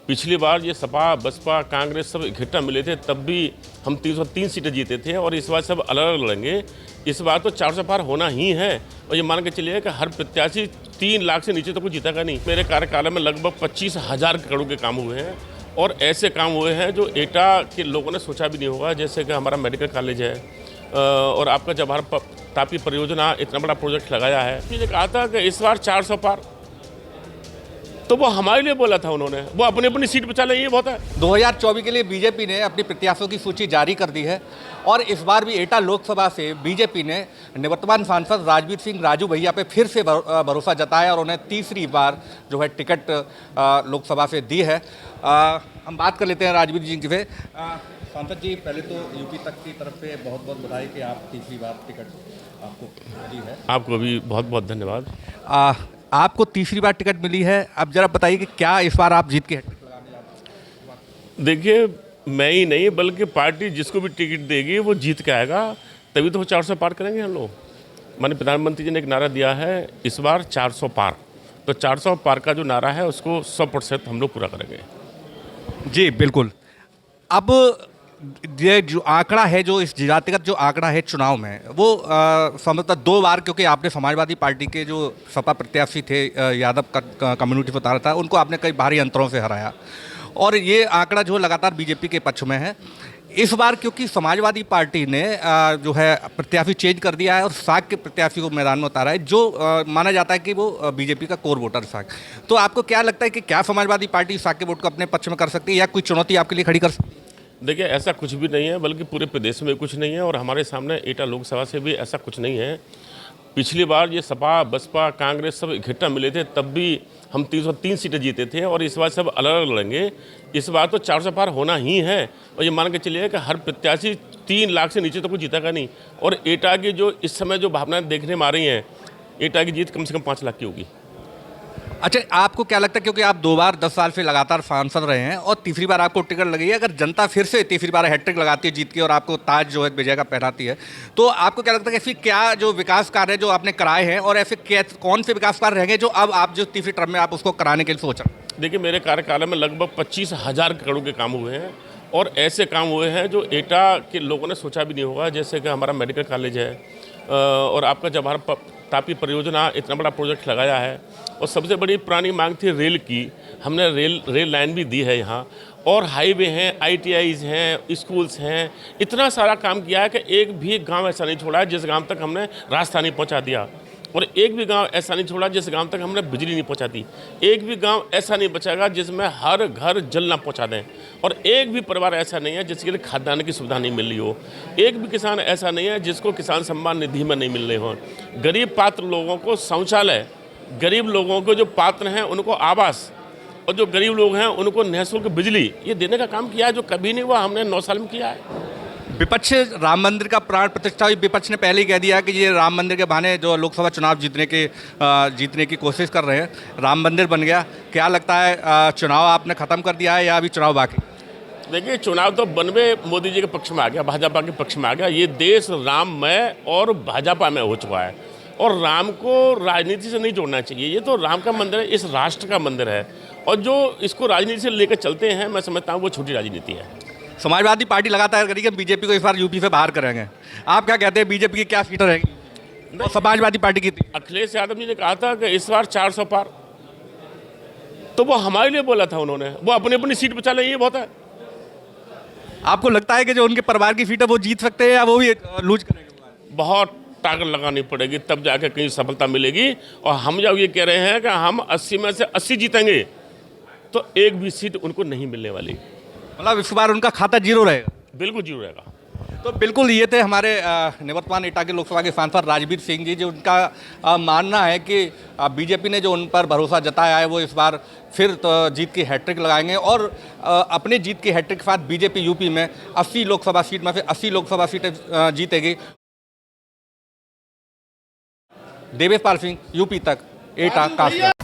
पिछली बार ये सपा, बसपा, कांग्रेस सब इकट्ठा मिले थे, तब भी हम 303 सीटें जीते थे और इस बार सब अलग अलग लड़ेंगे। इस बार तो 400 पार होना ही है और ये मान के चलिए कि हर प्रत्याशी 3 लाख से नीचे तो कुछ जीतेगा नहीं। मेरे कार्यकाल में लगभग 25,000 करोड़ के काम हुए हैं और ऐसे काम हुए हैं जो एटा के लोगों ने सोचा भी नहीं होगा, जैसे कि हमारा मेडिकल कॉलेज है और आपका जवाहर तापी परियोजना इतना बड़ा प्रोजेक्ट लगाया है। मैंने कहा था कि इस बार 400 पार, तो वो हमारे लिए बोला था उन्होंने, वो अपनी अपनी सीट बचा ले, ये बहुत है। 2024 के लिए बीजेपी ने अपनी प्रत्याशियों की सूची जारी कर दी है और इस बार भी एटा लोकसभा से बीजेपी ने निवर्तमान सांसद राजवीर सिंह राजू भैया पे फिर से भरोसा जताया और उन्हें तीसरी बार जो है टिकट लोकसभा से दी है। हम बात कर लेते हैं राजवीर जी से। सांसद जी, पहले तो यूपी तक की तरफ से बहुत बहुत बधाई कि आप तीसरी बार टिकट आपको दी है। आपको भी बहुत बहुत धन्यवाद। आपको तीसरी बार टिकट मिली है, अब जरा बताइए कि क्या इस बार आप जीत के हैट्रिक लगाने जा रहे हैं? देखिए, मैं ही नहीं बल्कि पार्टी जिसको भी टिकट देगी वो जीत के आएगा, तभी तो वो 400 पार करेंगे हम लोग। माननीय प्रधानमंत्री जी ने एक नारा दिया है इस बार 400 पार, तो 400 पार का जो नारा है उसको 100% हम लोग पूरा करेंगे। जी बिल्कुल। अब ये जो आंकड़ा है, जो इस जातिगत जो आंकड़ा है चुनाव में, वो संभवतः 2 बार, क्योंकि आपने समाजवादी पार्टी के जो सपा प्रत्याशी थे यादव कम्युनिटी से उतारा था, उनको आपने कई भारी अंतरों से हराया और ये आंकड़ा जो लगातार बीजेपी के पक्ष में है। इस बार क्योंकि समाजवादी पार्टी ने जो है प्रत्याशी चेंज कर दिया है और साग के प्रत्याशी को मैदान में उतारा है, जो माना जाता है कि वो बीजेपी का कोर वोटर साग। तो आपको क्या लगता है कि क्या समाजवादी पार्टी साग के वोट को अपने पक्ष में कर सकती है या कोई चुनौती आपके लिए खड़ी कर सकती है? देखिए, ऐसा कुछ भी नहीं है, बल्कि पूरे प्रदेश में कुछ नहीं है और हमारे सामने एटा लोकसभा से भी ऐसा कुछ नहीं है। पिछली बार ये सपा, बसपा, कांग्रेस सब इकट्ठा मिले थे, तब भी हम 303 सीटें जीते थे और इस बार सब अलग अलग लड़ेंगे। इस बार तो 400 पार होना ही है और ये मान के चलिए कि हर प्रत्याशी 3 लाख से नीचे तो कुछ जीतेगा नहीं। और एटा की जो इस समय जो भावनाएं देखने में आ रही हैं, एटा की जीत कम से कम 5 लाख की होगी। अच्छा, आपको क्या लगता है, क्योंकि आप 2 बार 10 साल से लगातार सांसद रहे हैं और तीसरी बार आपको टिकट लगी है, अगर जनता फिर से तीसरी बार हैट्रिक लगाती है जीत के और आपको ताज जो है विजय का पहनाती है, तो आपको क्या लगता है कि ऐसी क्या जो विकास कार्य जो आपने कराए हैं और ऐसे कौन से विकास कार्य रहेंगे जो अब आप जो तीसरी टर्म में आप उसको कराने के लिए सोच रहे हैं? देखिए, मेरे कार्यकाल में लगभग 25,000 करोड़ के काम हुए हैं और ऐसे काम हुए हैं जो एटा के लोगों ने सोचा भी नहीं होगा, जैसे कि हमारा मेडिकल कॉलेज है और आपका जवाहर तापी परियोजना इतना बड़ा प्रोजेक्ट लगाया है। और सबसे बड़ी पुरानी मांग थी रेल की, हमने रेल लाइन भी दी है यहाँ, और हाईवे हैं, ITIs हैं, स्कूल्स हैं, इतना सारा काम किया है कि एक भी गांव ऐसा नहीं छोड़ा है जिस गांव तक हमने रास्ता नहीं पहुँचा दिया और एक भी गांव ऐसा नहीं छोड़ा जिस गांव तक हमने बिजली नहीं पहुंचा दी। एक भी गांव ऐसा नहीं बचेगा जिसमें हर घर जल ना पहुंचा दें और एक भी परिवार ऐसा नहीं है जिसके लिए खाद्यान्न की सुविधा नहीं मिल रही हो। एक भी किसान ऐसा नहीं है जिसको किसान सम्मान निधि में नहीं मिल रहे हो। गरीब पात्र लोगों को शौचालय, गरीब लोगों को जो पात्र हैं उनको आवास और जो गरीब लोग हैं उनको निःशुल्क बिजली, ये देने का काम किया है जो कभी नहीं हुआ, हमने 9 साल में किया है। विपक्ष राम मंदिर का प्राण प्रतिष्ठा हुई, विपक्ष ने पहले ही कह दिया कि ये राम मंदिर के बहाने जो लोकसभा चुनाव जीतने की कोशिश कर रहे हैं। राम मंदिर बन गया, क्या लगता है चुनाव आपने ख़त्म कर दिया है या अभी चुनाव बाकी? देखिए, चुनाव तो 92 मोदी जी के पक्ष में आ गया, भाजपा के पक्ष में आ गया। ये देश राममय और भाजपा में हो चुका है और राम को राजनीति से नहीं जोड़ना चाहिए। ये तो राम का मंदिर है, इस राष्ट्र का मंदिर है और जो इसको राजनीति से लेकर चलते हैं, मैं समझता हूँ वो छोटी राजनीति है। समाजवादी पार्टी लगातार करी कि बीजेपी को इस बार यूपी से बाहर करेंगे, आप क्या कहते हैं, बीजेपी की क्या सीटें रहेंगी और समाजवादी पार्टी की? अखिलेश यादव जी ने कहा था कि इस बार 400 पार, तो वो हमारे लिए बोला था उन्होंने, वो अपनी अपनी सीट बचा ले, ये बहुत है। आपको लगता है कि जो उनके परिवार की सीट है वो जीत सकते हैं या वो भी लूज करेंगे? बहुत ताकत लगानी पड़ेगी तब जाकर कहीं सफलता मिलेगी और हम जब ये कह रहे हैं कि हम 80 में से 80 जीतेंगे तो एक भी सीट उनको नहीं मिलने वाली। मतलब इस बार उनका खाता जीरो रहेगा? बिल्कुल जीरो रहेगा। तो बिल्कुल ये थे हमारे निवर्तमान एटा के लोकसभा के सांसद राजवीर सिंह जी, जो उनका मानना है कि बीजेपी ने जो उन पर भरोसा जताया है वो इस बार फिर तो जीत की हैट्रिक लगाएंगे और अपने जीत की हैट्रिक के साथ बीजेपी यूपी में 80 लोकसभा सीट में से 80 लोकसभा सीटें जीतेगी। देवेश पाल सिंह, यूपी तक, एटा कासगंज।